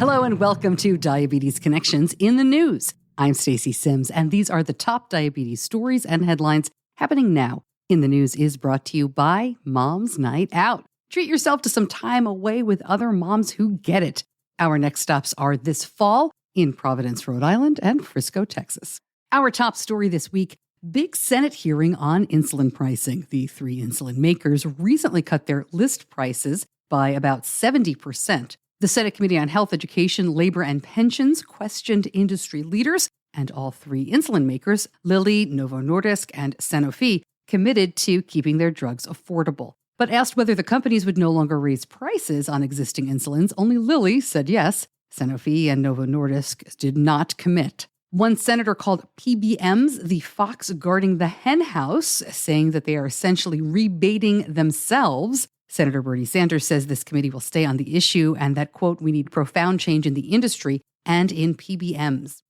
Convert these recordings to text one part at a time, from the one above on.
Hello and welcome to Diabetes Connections in the News. I'm Stacey Sims, and these are the top diabetes stories and headlines happening now. In the News is brought to you by Mom's Night Out. Treat yourself to some time away with other moms who get it. Our next stops are this fall in Providence, Rhode Island, and Frisco, Texas. Our top story this week, big Senate hearing on insulin pricing. The three insulin makers recently cut their list prices by about 70%. The Senate Committee on Health, Education, Labor, and Pensions questioned industry leaders, and all three insulin makers, Lilly, Novo Nordisk, and Sanofi, committed to keeping their drugs affordable. But asked whether the companies would no longer raise prices on existing insulins, only Lilly said yes. Sanofi and Novo Nordisk did not commit. One senator called PBMs the fox guarding the hen house, saying that they are essentially rebating themselves. Senator Bernie Sanders says this committee will stay on the issue and that, quote, we need profound change in the industry and in PBMs.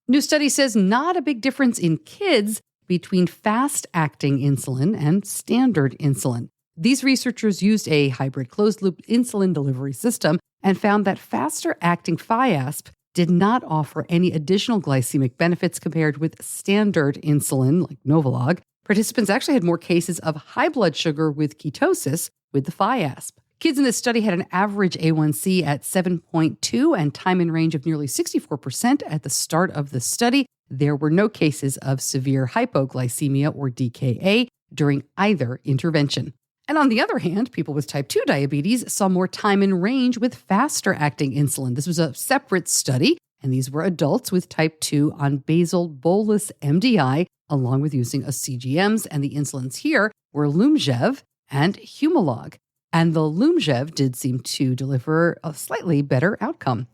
New study says not a big difference in kids between fast-acting insulin and standard insulin. These researchers used a hybrid closed-loop insulin delivery system and found that faster-acting Fiasp did not offer any additional glycemic benefits compared with standard insulin, like Novolog. Participants actually had more cases of high blood sugar with ketosis with the Fiasp. Kids in this study had an average A1C at 7.2 and time in range of nearly 64% at the start of the study. There were no cases of severe hypoglycemia or DKA during either intervention. And on the other hand, people with type 2 diabetes saw more time in range with faster-acting insulin. This was a separate study, and these were adults with type 2 on basal bolus MDI, along with using a CGMs, and the insulins here were Lumjev and Humalog. And the Lumjev did seem to deliver a slightly better outcome.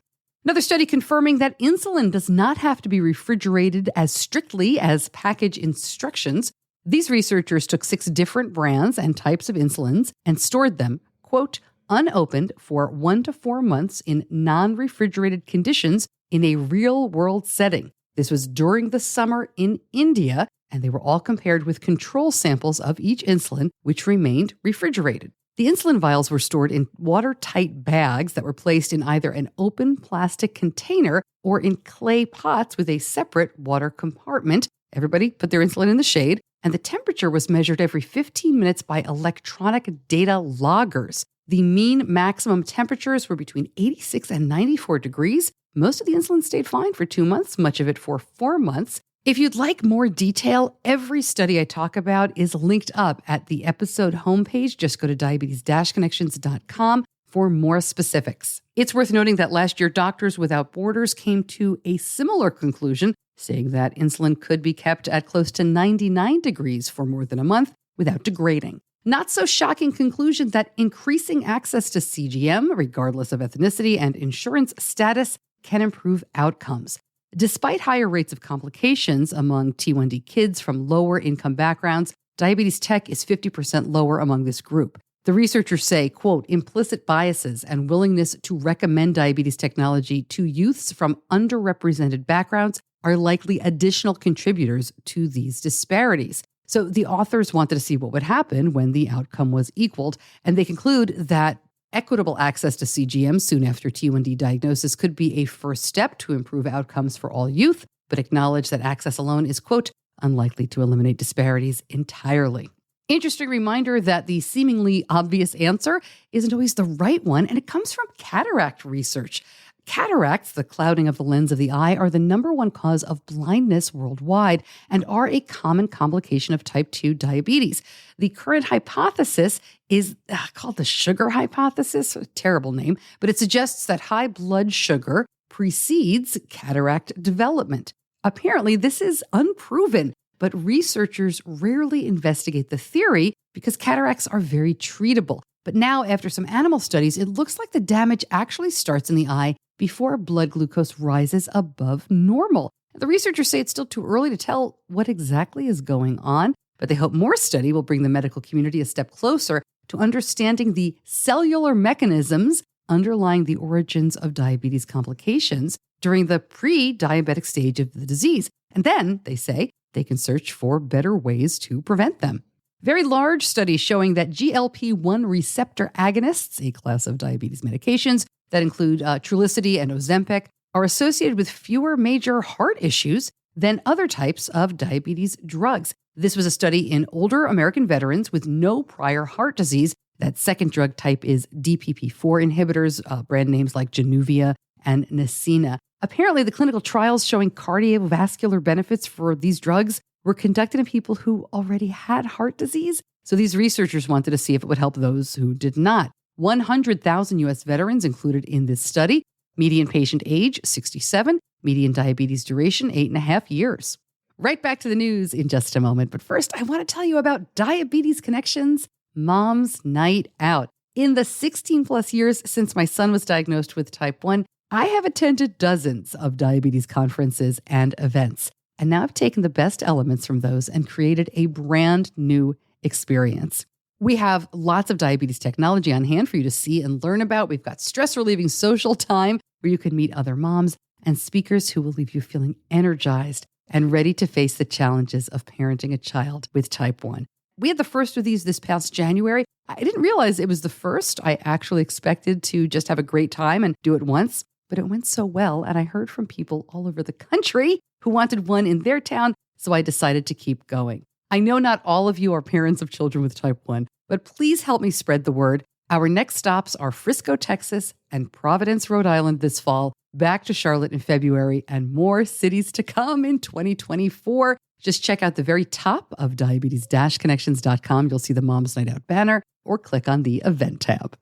Another study confirming that insulin does not have to be refrigerated as strictly as package instructions. These researchers took 6 different brands and types of insulins and stored them, quote, unopened for 1 to 4 months in non-refrigerated conditions in a real-world setting. This was during the summer in India, and they were all compared with control samples of each insulin, which remained refrigerated. The insulin vials were stored in watertight bags that were placed in either an open plastic container or in clay pots with a separate water compartment. Everybody put their insulin in the shade, and the temperature was measured every 15 minutes by electronic data loggers. The mean maximum temperatures were between 86 and 94 degrees. Most of the insulin stayed fine for 2 months, much of it for 4 months. If you'd like more detail, every study I talk about is linked up at the episode homepage. Just go to diabetes-connections.com for more specifics. It's worth noting that last year, Doctors Without Borders came to a similar conclusion, saying that insulin could be kept at close to 99 degrees for more than a month without degrading. Not so shocking conclusion that increasing access to CGM, regardless of ethnicity and insurance status, can improve outcomes. Despite higher rates of complications among T1D kids from lower income backgrounds, diabetes tech is 50% lower among this group. The researchers say, quote, implicit biases and willingness to recommend diabetes technology to youths from underrepresented backgrounds are likely additional contributors to these disparities. So the authors wanted to see what would happen when the outcome was equaled, and they conclude that equitable access to CGM soon after T1D diagnosis could be a first step to improve outcomes for all youth, but acknowledge that access alone is, quote, unlikely to eliminate disparities entirely. Interesting reminder that the seemingly obvious answer isn't always the right one, and it comes from cataract research. Cataracts, the clouding of the lens of the eye, are the number one cause of blindness worldwide and are a common complication of type 2 diabetes. The current hypothesis is called the sugar hypothesis, a terrible name, but it suggests that high blood sugar precedes cataract development. Apparently, this is unproven, but researchers rarely investigate the theory because cataracts are very treatable. But now, after some animal studies, it looks like the damage actually starts in the eye before blood glucose rises above normal. The researchers say it's still too early to tell what exactly is going on, but they hope more study will bring the medical community a step closer to understanding the cellular mechanisms underlying the origins of diabetes complications during the pre-diabetic stage of the disease. And then, they say, they can search for better ways to prevent them. Very large study showing that GLP-1 receptor agonists, a class of diabetes medications that include Trulicity and Ozempic, are associated with fewer major heart issues than other types of diabetes drugs. This was a study in older American veterans with no prior heart disease. That second drug type is DPP-4 inhibitors, brand names like Januvia and Nesina. Apparently, the clinical trials showing cardiovascular benefits for these drugs were conducted in people who already had heart disease. So these researchers wanted to see if it would help those who did not. 100,000 U.S. veterans included in this study. Median patient age, 67. Median diabetes duration, 8.5 years. Right back to the news in just a moment. But first, I want to tell you about Diabetes Connections Mom's Night Out. In the 16 plus years since my son was diagnosed with type 1, I have attended dozens of diabetes conferences and events. And now I've taken the best elements from those and created a brand new experience. We have lots of diabetes technology on hand for you to see and learn about. We've got stress-relieving social time where you can meet other moms and speakers who will leave you feeling energized and ready to face the challenges of parenting a child with type 1. We had the first of these this past January. I didn't realize it was the first. I actually expected to just have a great time and do it once, but it went so well, and I heard from people all over the country who wanted one in their town, so I decided to keep going. I know not all of you are parents of children with type 1, but please help me spread the word. Our next stops are Frisco, Texas, and Providence, Rhode Island this fall, back to Charlotte in February, and more cities to come in 2024. Just check out the very top of diabetes-connections.com. You'll see the Mom's Night Out banner, or click on the event tab.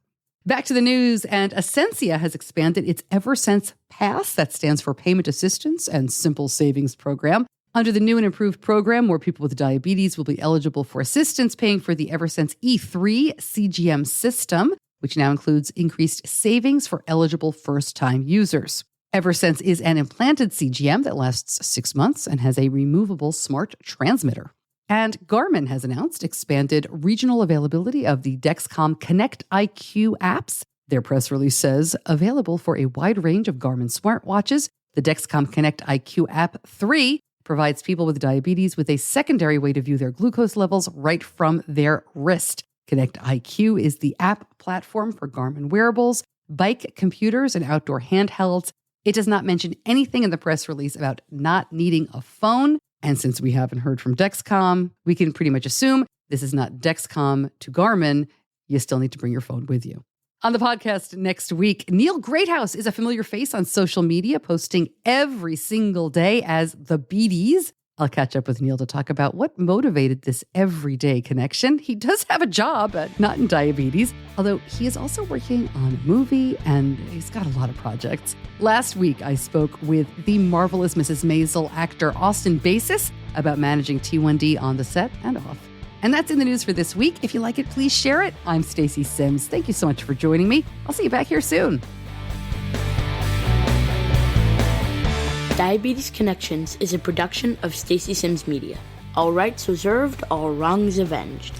Back to the news, and Ascensia has expanded its Eversense Pass, that stands for Payment Assistance and Simple Savings Program. Under the new and improved program, more people with diabetes will be eligible for assistance paying for the Eversense E3 CGM system, which now includes increased savings for eligible first-time users. Eversense is an implanted CGM that lasts 6 months and has a removable smart transmitter. And Garmin has announced expanded regional availability of the Dexcom Connect IQ apps. Their press release says, available for a wide range of Garmin smartwatches, the Dexcom Connect IQ app 3 provides people with diabetes with a secondary way to view their glucose levels right from their wrist. Connect IQ is the app platform for Garmin wearables, bike computers, and outdoor handhelds. It does not mention anything in the press release about not needing a phone. And since we haven't heard from Dexcom, we can pretty much assume this is not Dexcom to Garmin. You still need to bring your phone with you. On the podcast next week, Neil Greathouse is a familiar face on social media, posting every single day as The Beaties. I'll catch up with Neil to talk about what motivated this everyday connection. He does have a job, not in diabetes, although he is also working on a movie and he's got a lot of projects. Last week, I spoke with the marvelous Mrs. Maisel actor Austin Basis about managing T1D on the set and off. And that's in the news for this week. If you like it, please share it. I'm Stacey Sims. Thank you so much for joining me. I'll see you back here soon. Diabetes Connections is a production of Stacey Sims Media. All rights reserved, all wrongs avenged.